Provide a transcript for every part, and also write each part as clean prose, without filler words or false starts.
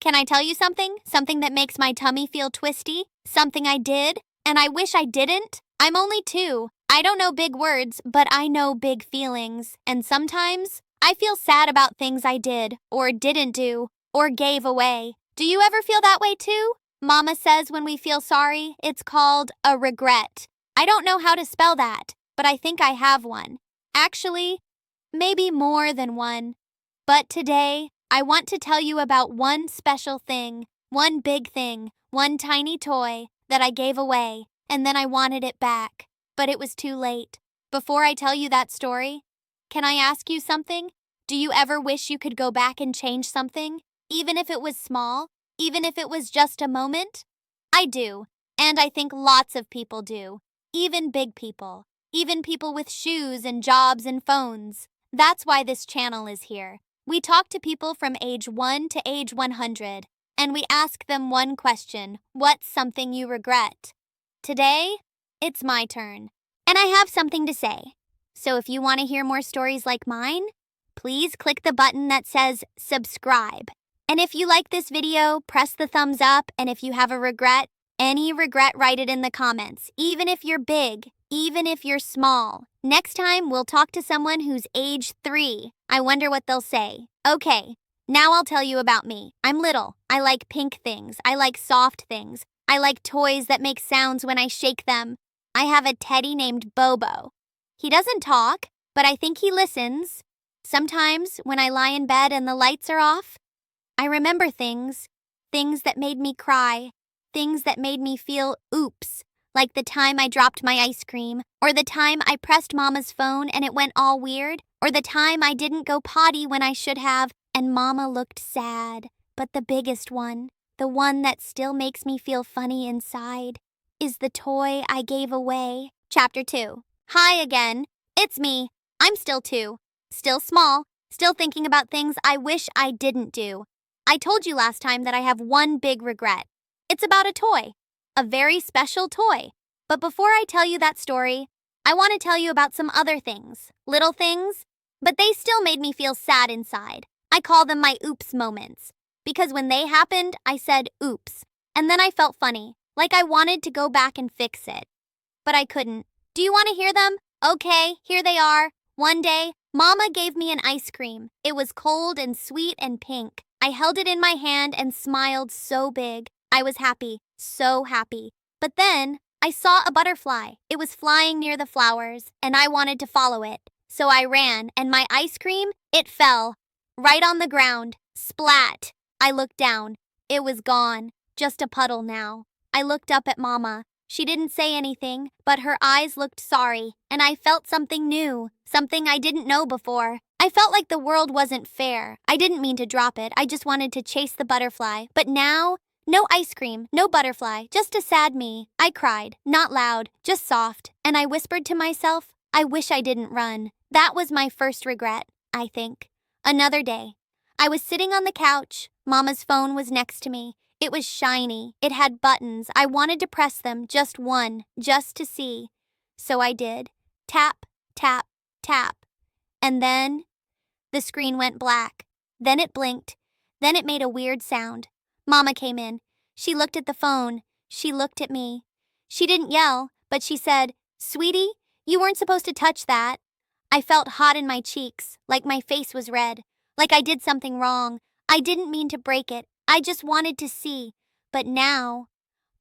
Can I tell you something? Something that makes my tummy feel twisty? Something I did, and I wish I didn't? I'm only 2. I don't know big words, but I know big feelings. And sometimes I feel sad about things I did, or didn't do, or gave away. Do you ever feel that way too? Mama says when we feel sorry, it's called a regret. I don't know how to spell that, but I think I have one. Actually, maybe more than one. But today, I want to tell you about one special thing, one big thing, one tiny toy that I gave away, and then I wanted it back. But it was too late. Before I tell you that story, can I ask you something? Do you ever wish you could go back and change something? Even if it was small? Even if it was just a moment? I do, and I think lots of people do. Even big people. Even people with shoes and jobs and phones. That's why this channel is here. We talk to people from age 1 to age 100, and we ask them one question: what's something you regret? Today, it's my turn, and I have something to say. So if you want to hear more stories like mine, please click the button that says subscribe. And if you like this video, press the thumbs up, and if you have a regret, any regret, write it in the comments, even if you're big, even if you're small. Next time, we'll talk to someone who's age 3. I wonder what they'll say. Okay, now I'll tell you about me. I'm little. I like pink things. I like soft things. I like toys that make sounds when I shake them. I have a teddy named Bobo. He doesn't talk, but I think he listens. Sometimes, when I lie in bed and the lights are off, I remember things that made me cry, things that made me feel oops, like the time I dropped my ice cream, or the time I pressed Mama's phone and it went all weird, or the time I didn't go potty when I should have, and Mama looked sad. But the biggest one, the one that still makes me feel funny inside, is the toy I gave away. Chapter 2. Hi again. It's me. I'm still 2. Still small. Still thinking about things I wish I didn't do. I told you last time that I have one big regret. It's about a toy. A very special toy. But before I tell you that story, I want to tell you about some other things. Little things, but they still made me feel sad inside. I call them my oops moments. Because when they happened, I said oops. And then I felt funny, like I wanted to go back and fix it. But I couldn't. Do you want to hear them? Okay, here they are. One day, Mama gave me an ice cream. It was cold and sweet and pink. I held it in my hand and smiled so big. I was happy, so happy. But then, I saw a butterfly. It was flying near the flowers, and I wanted to follow it. So I ran, and my ice cream, it fell. Right on the ground. Splat! I looked down. It was gone. Just a puddle now. I looked up at Mama. She didn't say anything, but her eyes looked sorry, and I felt something new, something I didn't know before. I felt like the world wasn't fair. I didn't mean to drop it. I just wanted to chase the butterfly. But now, no ice cream, no butterfly, just a sad me. I cried, not loud, just soft, and I whispered to myself, I wish I didn't run. That was my first regret, I think. Another day. I was sitting on the couch. Mama's phone was next to me. It was shiny. It had buttons. I wanted to press them, just one, just to see. So I did. Tap, tap, tap. And then the screen went black. Then it blinked. Then it made a weird sound. Mama came in. She looked at the phone. She looked at me. She didn't yell, but she said, "Sweetie, you weren't supposed to touch that." I felt hot in my cheeks, like my face was red, like I did something wrong. I didn't mean to break it. I just wanted to see. But now,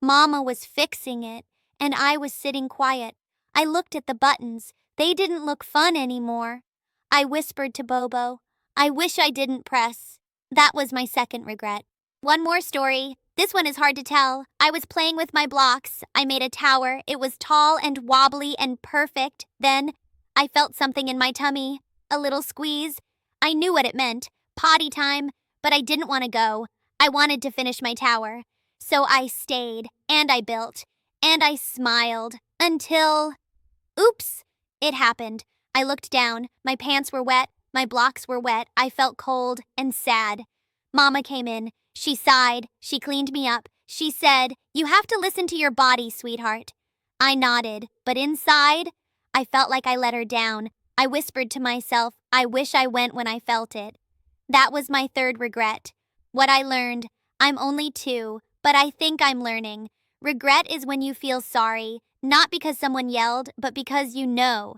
Mama was fixing it, and I was sitting quiet. I looked at the buttons. They didn't look fun anymore. I whispered to Bobo, I wish I didn't press. That was my second regret. One more story. This one is hard to tell. I was playing with my blocks. I made a tower. It was tall and wobbly and perfect. Then, I felt something in my tummy. A little squeeze. I knew what it meant. Potty time. But I didn't want to go. I wanted to finish my tower. So I stayed, and I built, and I smiled, until... Oops! It happened. I looked down. My pants were wet. My blocks were wet. I felt cold and sad. Mama came in. She sighed. She cleaned me up. She said, "You have to listen to your body, sweetheart." I nodded, but inside, I felt like I let her down. I whispered to myself, I wish I went when I felt it. That was my third regret. What I learned, I'm only 2, but I think I'm learning. Regret is when you feel sorry, not because someone yelled, but because you know.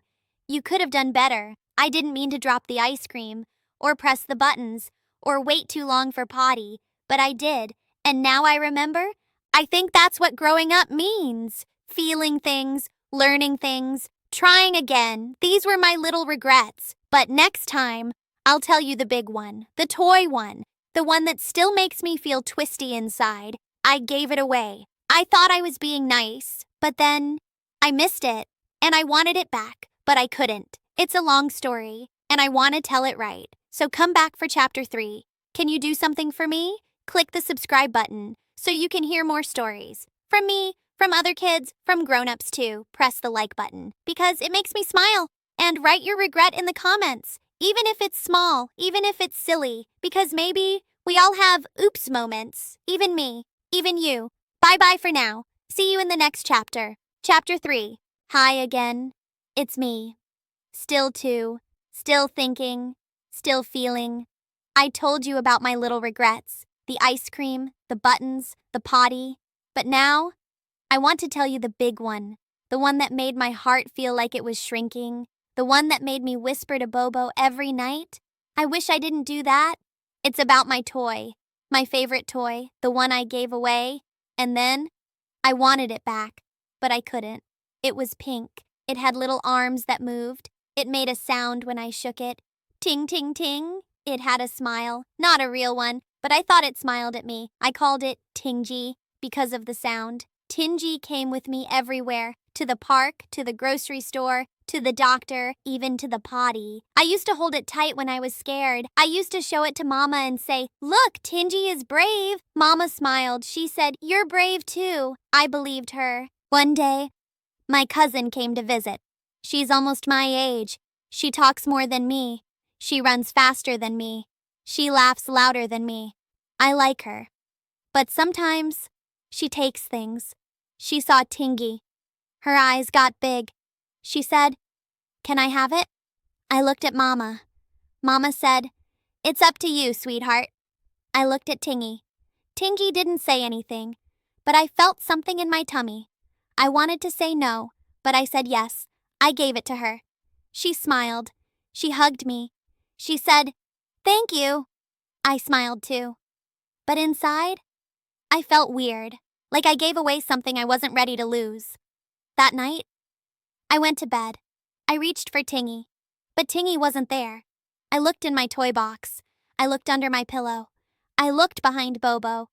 You could have done better. I didn't mean to drop the ice cream, or press the buttons, or wait too long for potty, but I did. And now I remember? I think that's what growing up means. Feeling things, learning things, trying again. These were my little regrets. But next time, I'll tell you the big one, the toy one, the one that still makes me feel twisty inside. I gave it away. I thought I was being nice, but then I missed it, and I wanted it back, but I couldn't. It's a long story, and I want to tell it right. So come back for chapter 3. Can you do something for me? Click the subscribe button so you can hear more stories. From me, from other kids, from grown-ups too. Press the like button because it makes me smile. And write your regret in the comments, even if it's small, even if it's silly, because maybe we all have oops moments. Even me, even you. Bye-bye for now. See you in the next chapter. Chapter 3. Hi again. It's me. Still 2. Still thinking. Still feeling. I told you about my little regrets. The ice cream, the buttons, the potty. But now, I want to tell you the big one. The one that made my heart feel like it was shrinking. The one that made me whisper to Bobo every night. I wish I didn't do that. It's about my toy. My favorite toy. The one I gave away. And then, I wanted it back. But I couldn't. It was pink. It had little arms that moved. It made a sound when I shook it. Ting, ting, ting. It had a smile. Not a real one, but I thought it smiled at me. I called it Tingy because of the sound. Tingy came with me everywhere. To the park, to the grocery store, to the doctor, even to the potty. I used to hold it tight when I was scared. I used to show it to Mama and say, "Look, Tingy is brave." Mama smiled. She said, "You're brave too." I believed her. One day, my cousin came to visit. She's almost my age. She talks more than me. She runs faster than me. She laughs louder than me. I like her. But sometimes, she takes things. She saw Tingy. Her eyes got big. She said, "Can I have it?" I looked at Mama. Mama said, "It's up to you, sweetheart." I looked at Tingy. Tingy didn't say anything, but I felt something in my tummy. I wanted to say no, but I said yes. I gave it to her. She smiled. She hugged me. She said, "Thank you." I smiled too. But inside, I felt weird, like I gave away something I wasn't ready to lose. That night, I went to bed. I reached for Tingy, but Tingy wasn't there. I looked in my toy box. I looked under my pillow. I looked behind Bobo.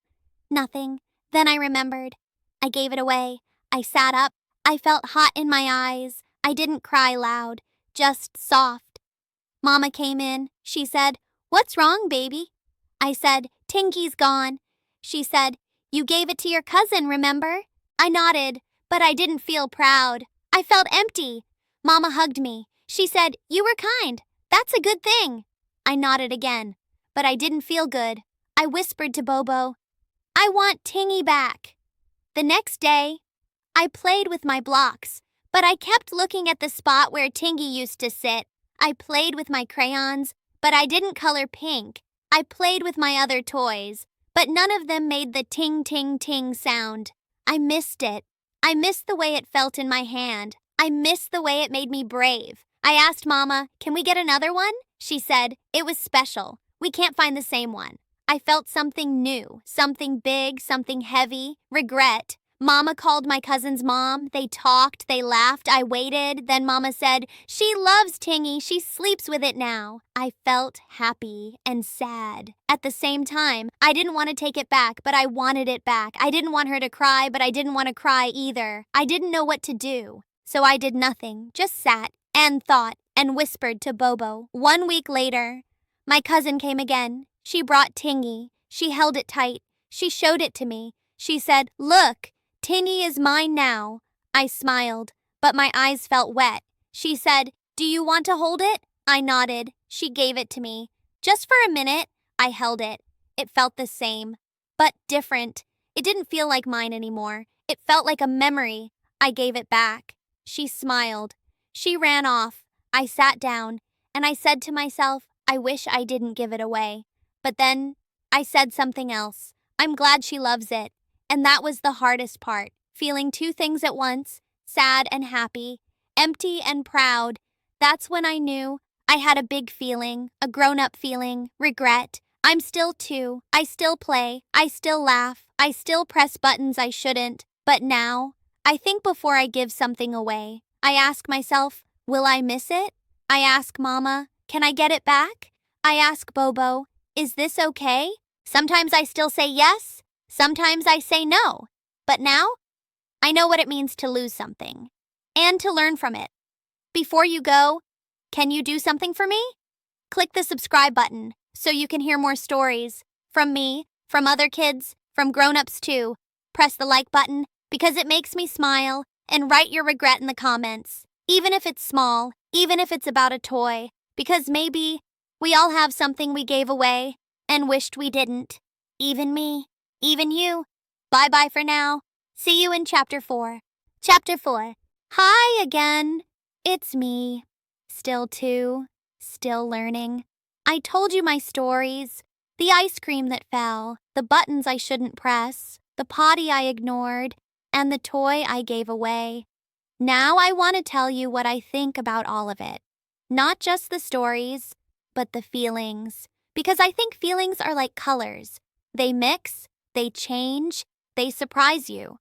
Nothing. Then I remembered. I gave it away. I sat up. I felt hot in my eyes. I didn't cry loud, just soft. Mama came in. She said, "What's wrong, baby?" I said, "Tingy's gone." She said, "You gave it to your cousin, remember?" I nodded, but I didn't feel proud. I felt empty. Mama hugged me. She said, "You were kind. That's a good thing." I nodded again, but I didn't feel good. I whispered to Bobo, "I want Tingy back." The next day, I played with my blocks, but I kept looking at the spot where Tingy used to sit. I played with my crayons, but I didn't color pink. I played with my other toys, but none of them made the ting, ting, ting sound. I missed it. I missed the way it felt in my hand. I missed the way it made me brave. I asked Mama, "Can we get another one?" She said, "It was special. We can't find the same one." I felt something new, something big, something heavy, regret. Mama called my cousin's mom. They talked, they laughed, I waited. Then Mama said, "She loves Tingy. She sleeps with it now." I felt happy and sad. At the same time, I didn't want to take it back, but I wanted it back. I didn't want her to cry, but I didn't want to cry either. I didn't know what to do. So I did nothing, just sat and thought and whispered to Bobo. 1 week later, my cousin came again. She brought Tingy. She held it tight. She showed it to me. She said, "Look, Tingy is mine now." I smiled, but my eyes felt wet. She said, "Do you want to hold it?" I nodded. She gave it to me. Just for a minute, I held it. It felt the same, but different. It didn't feel like mine anymore. It felt like a memory. I gave it back. She smiled. She ran off. I sat down, and I said to myself, I wish I didn't give it away. But then, I said something else. I'm glad she loves it. And that was the hardest part, feeling two things at once, sad and happy, empty and proud. That's when I knew I had a big feeling, a grown-up feeling, regret. I'm still two. I still play. I still laugh. I still press buttons I shouldn't. But now, I think before I give something away, I ask myself, will I miss it? I ask Mama, can I get it back? I ask Bobo, is this okay? Sometimes I still say yes. Sometimes I say no. But now, I know what it means to lose something and to learn from it. Before you go, can you do something for me? Click the subscribe button so you can hear more stories from me, from other kids, from grown-ups too. Press the like button because it makes me smile, and write your regret in the comments, even if it's small, even if it's about a toy, because maybe we all have something we gave away and wished we didn't. Even me, even you. Bye-bye for now. See you in Chapter 4. Chapter 4. Hi again. It's me. Still two. Still learning. I told you my stories. The ice cream that fell, the buttons I shouldn't press, the potty I ignored, and the toy I gave away. Now I want to tell you what I think about all of it. Not just the stories, but the feelings. Because I think feelings are like colors. They mix, they change, they surprise you.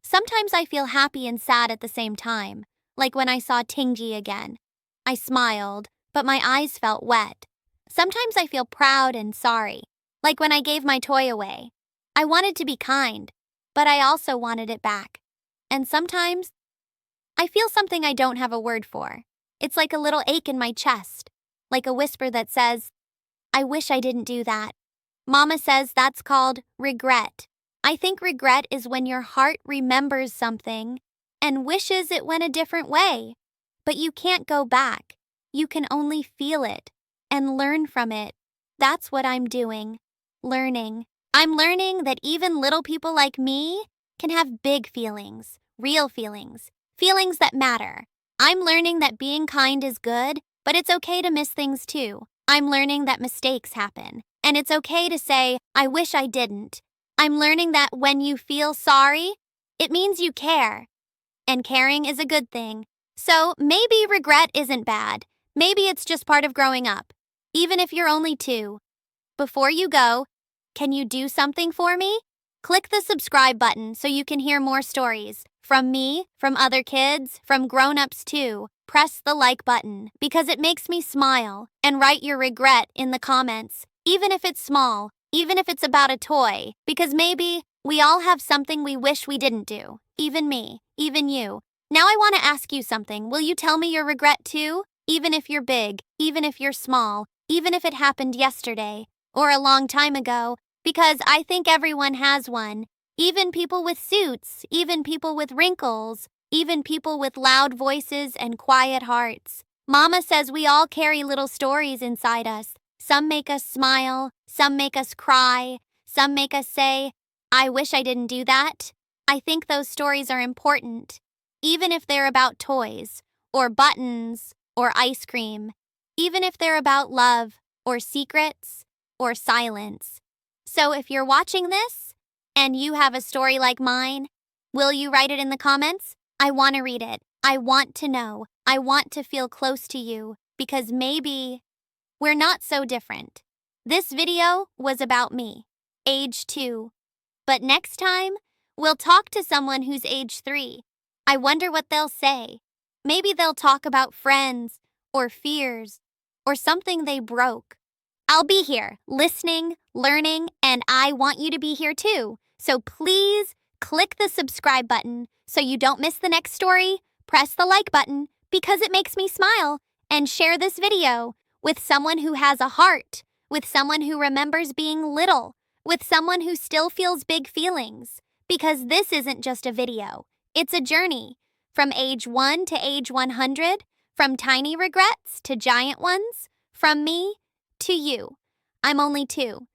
Sometimes I feel happy and sad at the same time, like when I saw Tingy again. I smiled, but my eyes felt wet. Sometimes I feel proud and sorry, like when I gave my toy away. I wanted to be kind, but I also wanted it back. And sometimes, I feel something I don't have a word for. It's like a little ache in my chest, like a whisper that says, I wish I didn't do that. Mama says that's called regret. I think regret is when your heart remembers something and wishes it went a different way. But you can't go back. You can only feel it and learn from it. That's what I'm doing. Learning. I'm learning that even little people like me can have big feelings, real feelings, feelings that matter. I'm learning that being kind is good, but it's okay to miss things too. I'm learning that mistakes happen, and it's okay to say, I wish I didn't. I'm learning that when you feel sorry, it means you care, and caring is a good thing. So maybe regret isn't bad. Maybe it's just part of growing up, even if you're only two. Before you go, can you do something for me? Click the subscribe button so you can hear more stories. From me, from other kids, from grown-ups too. Press the like button because it makes me smile, and write your regret in the comments, even if it's small, even if it's about a toy, because maybe we all have something we wish we didn't do. Even me, even you. Now I want to ask you something. Will you tell me your regret too? Even if you're big, even if you're small, even if it happened yesterday or a long time ago, because I think everyone has one. Even people with suits, even people with wrinkles, even people with loud voices and quiet hearts. Mama says we all carry little stories inside us. Some make us smile, some make us cry, some make us say, I wish I didn't do that. I think those stories are important, even if they're about toys, or buttons, or ice cream, even if they're about love, or secrets, or silence. So if you're watching this, and you have a story like mine, will you write it in the comments? I want to read it. I want to know. I want to feel close to you, because maybe we're not so different. This video was about me, age 2. But next time, we'll talk to someone who's age 3. I wonder what they'll say. Maybe they'll talk about friends, or fears, or something they broke. I'll be here, listening, learning, and I want you to be here too. So please click the subscribe button so you don't miss the next story. Press the like button because it makes me smile. And share this video with someone who has a heart, with someone who remembers being little, with someone who still feels big feelings. Because this isn't just a video, it's a journey. From age 1 to age 100, from tiny regrets to giant ones, from me to you. I'm only 2,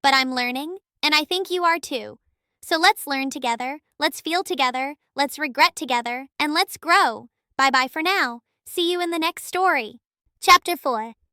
but I'm learning, and I think you are too. So let's learn together, let's feel together, let's regret together, and let's grow. Bye-bye for now. See you in the next story. Chapter 4.